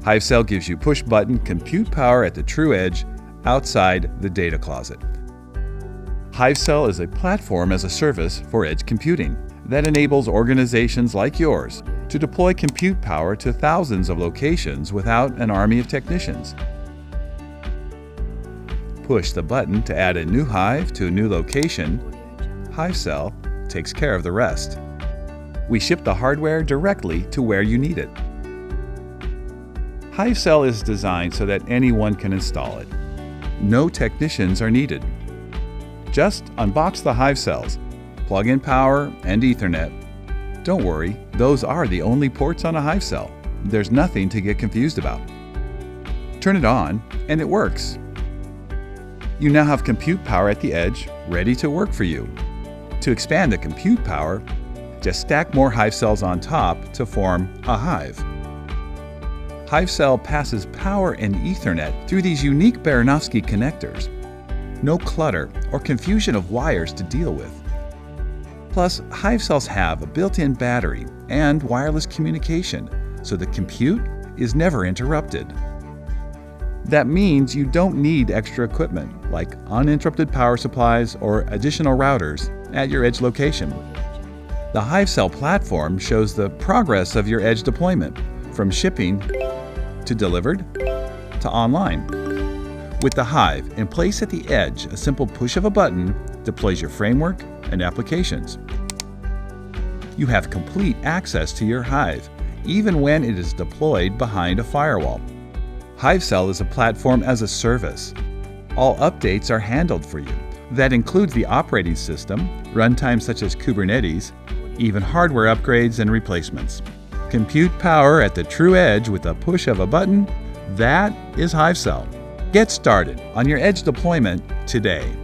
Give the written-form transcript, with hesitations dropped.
Hivecell gives you push-button compute power at the true edge outside the data closet. Hivecell is a platform as a service for edge computing that enables organizations like yours to deploy compute power to thousands of locations without an army of technicians. Push the button to add a new hive to a new location. Hivecell takes care of the rest. We ship the hardware directly to where you need it. Hivecell is designed so that anyone can install it. No technicians are needed. Just unbox the Hivecells, plug in power and Ethernet. Don't worry, those are the only ports on a Hivecell. There's nothing to get confused about. Turn it on, and it works. You now have compute power at the edge, ready to work for you. To expand the compute power, just stack more Hivecells on top to form a hive. Hivecell passes power and Ethernet through these unique Baranowski connectors. No clutter or confusion of wires to deal with. Plus, Hivecells have a built-in battery and wireless communication, so the compute is never interrupted. That means you don't need extra equipment like uninterrupted power supplies or additional routers at your edge location. The Hivecell platform shows the progress of your edge deployment, from shipping to delivered to online. With the Hive in place at the edge, a simple push of a button deploys your framework and applications. You have complete access to your Hive, even when it is deployed behind a firewall. Hivecell is a platform as a service. All updates are handled for you. That includes the operating system, runtimes such as Kubernetes, even hardware upgrades and replacements. Compute power at the true edge with a push of a button, that is Hivecell. Get started on your edge deployment today.